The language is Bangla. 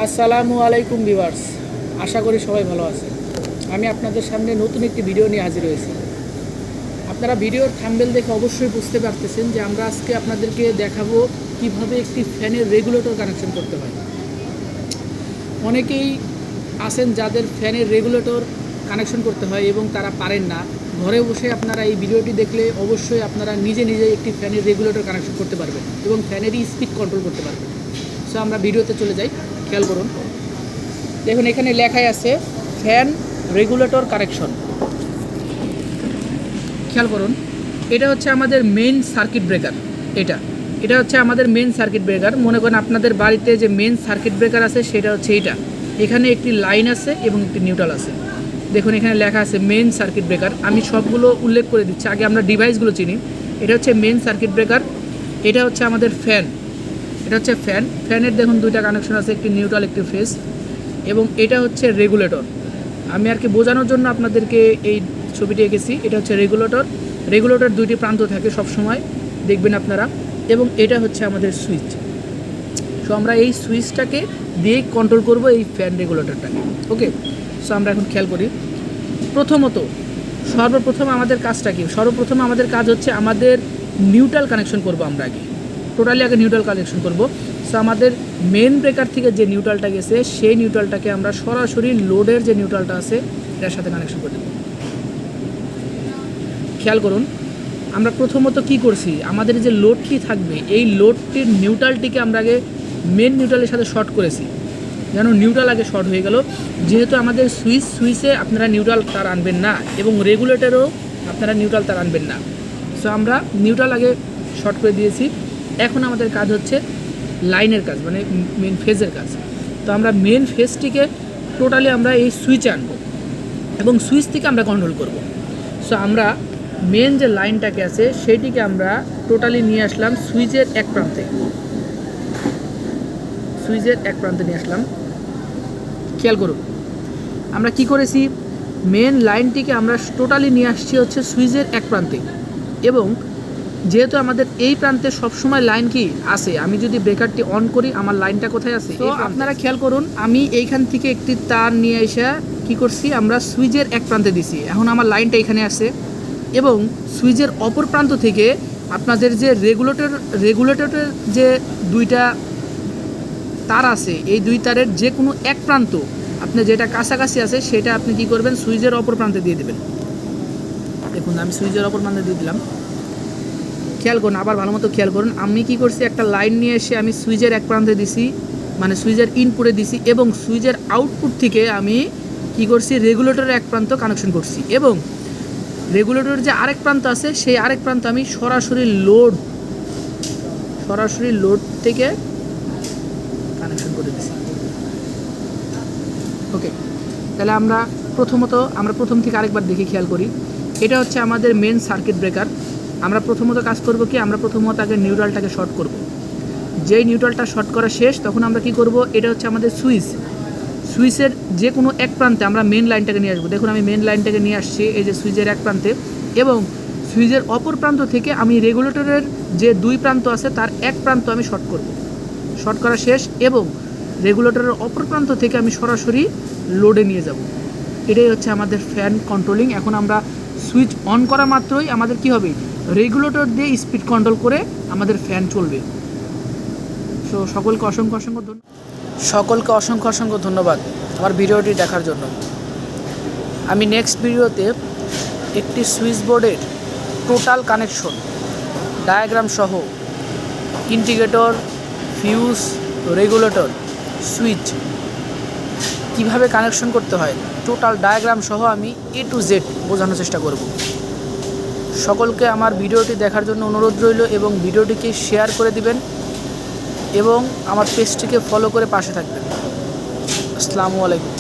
আসসালামু আলাইকুম ভিউয়ার্স, আশা করি সবাই ভালো আছে। আমি আপনাদের সামনে নতুন একটি ভিডিও নিয়ে হাজির হয়েছি। আপনারা ভিডিওর থাম্বনেল দেখে অবশ্যই বুঝতে পারতেছেন যে আমরা আজকে আপনাদেরকে দেখাবো কিভাবে একটি ফ্যানের রেগুলেটর কানেকশন করতে হয়। অনেকেই আছেন যাদের ফ্যানের রেগুলেটর কানেকশন করতে হয় এবং তারা পারেন না। ঘরে বসে আপনারা এই ভিডিওটি দেখলে অবশ্যই আপনারা নিজে একটি ফ্যানের রেগুলেটর কানেকশন করতে পারবেন এবং ফ্যানেরই স্পিড কন্ট্রোল করতে পারবেন। সো আমরা ভিডিওতে চলে যাই, খেয়াল করুন। দেখুন এখানে লেখাই আছে ফ্যান রেগুলেটর কানেকশন। খেয়াল করুন, এটা হচ্ছে আমাদের মেইন সার্কিট ব্রেকার। এটা হচ্ছে আমাদের মেইন সার্কিট ব্রেকার। মনে করেন আপনাদের বাড়িতে যে মেইন সার্কিট ব্রেকার আছে সেটা হচ্ছে এটা। এখানে একটি লাইন আছে এবং একটি নিউট্রাল আছে। দেখুন এখানে লেখা আছে মেইন সার্কিট ব্রেকার। আমি সবগুলো উল্লেখ করে দিচ্ছি, আগে আমরা ডিভাইসগুলো চিনি। এটা হচ্ছে মেইন সার্কিট ব্রেকার, এটা হচ্ছে আমাদের ফ্যান, এটা হচ্ছে ফ্যানের দেখুন দুইটা কানেকশন আছে, একটি নিউট্রাল একটি ফেজ, এবং এটা হচ্ছে রেগুলেটর। আমি আর কি বোঝানোর জন্য আপনাদেরকে এই ছবিটি এঁকেছি। এটা হচ্ছে রেগুলেটর দুইটি প্রান্ত থাকে সব সময়, দেখবেন আপনারা। এবং এটা হচ্ছে আমাদের সুইচ। সো আমরা এই সুইচটাকে দিয়ে কন্ট্রোল করব এই ফ্যান রেগুলেটরটাকে। ওকে, সো আমরা এখন খেয়াল করি। সর্বপ্রথম আমাদের কাজটা কি? সর্বপ্রথম আমাদের কাজ হচ্ছে আমাদের নিউট্রাল কানেকশন করব। আমরা আগে নিউট্রাল কানেকশন করব। সো আমাদের মেন ব্রেকার থেকে যে নিউট্রালটা গেছে সেই নিউট্রালটাকে আমরা সরাসরি লোডের যে নিউট্রালটা আছে এটার সাথে কানেকশন করে দেব। খেয়াল করুন, আমরা প্রথমত কি করছি, আমাদের যে লোডটি থাকবে এই লোডটির নিউট্রালটিকে আমরা আগে মেন নিউট্রালের সাথে শর্ট করেছি, যেন নিউট্রাল আগে শর্ট হয়ে গেল। যেহেতু আমাদের সুইচে আপনারা নিউট্রাল তার আনবেন না এবং রেগুলেটরেও আপনারা নিউট্রাল তার আনবেন না। সো আমরা নিউট্রাল আগে শর্ট করে দিয়েছি। এখন আমাদের কাজ হচ্ছে লাইনের কাজ, মানে মেন ফেজের কাজ। তো আমরা মেন ফেজটিকে টোটালি আমরা এই সুইচে আনবো এবং সুইচ থেকে আমরা কন্ট্রোল করব। সো আমরা মেন যে লাইনটাকে আছে সেইটিকে আমরা টোটালি নিয়ে আসলাম সুইচের এক প্রান্তে নিয়ে আসলাম। খেয়াল করুন, আমরা কি করেছি, মেন লাইনটিকে আমরা টোটালি নিয়ে আসছি হচ্ছে সুইচের এক প্রান্তে। এবং যেহেতু আমাদের এই প্রান্তে সবসময় লাইন কি আছে, আমি যদি ব্রেকারটি অন করি আমার লাইনটা কোথায় আছে, তো আপনারা খেয়াল করুন, আমি এইখান থেকে একটি তার নিয়ে এসে কি করছি, আমরা সুইচের এক প্রান্তে দিছি। এখন আমার লাইনটা এখানে আছে এবং সুইচের অপর প্রান্ত থেকে আপনাদের যে রেগুলেটরের যে দুইটা তার আছে, এই দুই তারের যে কোনো এক প্রান্ত আপনি যেটা কাছাকাছি আছে সেটা আপনি কি করবেন, সুইচের অপর প্রান্তে দিয়ে দেবেন। দেখুন আমি সুইচের অপর প্রান্তে দিয়ে দিলাম। খেয়াল করুন, আবার ভালো মতো খেয়াল করুন, আমি কি করছি, একটা লাইন নিয়ে এসে আমি সুইচের এক প্রান্তে দিছি, মানে সুইচের ইনপুটে দিছি, এবং সুইচের আউটপুট থেকে আমি কি করছি, রেগুলেটরের এক প্রান্ত কানেকশন করছি। এবং রেগুলেটরের যে আরেক প্রান্ত আছে সেই আরেক প্রান্ত আমি সরাসরি লোড থেকে কানেকশন করে দিছি। ওকে, তাহলে আমরা প্রথম থেকে আরেকবার দেখি, খেয়াল করি। এটা হচ্ছে আমাদের মেন সার্কিট ব্রেকার। আমরা প্রথমত কাজ করব কি, আমরা প্রথমত আগে নিউট্রালটাকে শর্ট করব। যেই নিউট্রালটা শর্ট করা শেষ তখন আমরা কি করব, এটা হচ্ছে আমাদের সুইচের যে কোনো এক প্রান্তে আমরা মেন লাইনটাকে নিয়ে আসবো। দেখুন আমি মেন লাইনটাকে নিয়ে আসছি এই যে সুইচের এক প্রান্তে, এবং সুইচের অপর প্রান্ত থেকে আমি রেগুলেটরের যে দুই প্রান্ত আছে তার এক প্রান্ত আমি শর্ট করা শেষ, এবং রেগুলেটরের অপর প্রান্ত থেকে আমি সরাসরি লোডে নিয়ে যাব। এটাই হচ্ছে আমাদের ফ্যান কন্ট্রোলিং। এখন আমরা সুইচ অন করা মাত্রই আমাদের কি হবে, রেগুলেটর দিয়ে স্পিড কন্ট্রোল করে আমাদের ফ্যান চলবে। সো সকলকে অসংখ্য ধন্যবাদ আমার ভিডিওটি দেখার জন্য। আমি নেক্সট ভিডিওতে একটি সুইচ বোর্ডের টোটাল কানেকশন ডায়াগ্রাম সহ ইন্ডিকেটর, ফিউজ, রেগুলেটর, সুইচ কিভাবে কানেকশন করতে হয় টোটাল ডায়াগ্রাম সহ আমি A to Z বোঝানোর চেষ্টা করব। সকলকে আমার ভিডিওটি দেখার জন্য অনুরোধ রইল এবং ভিডিওটিকে শেয়ার করে দিবেন এবং আমার পেজটিকে ফলো করে পাশে থাকবেন। আসসালামু আলাইকুম।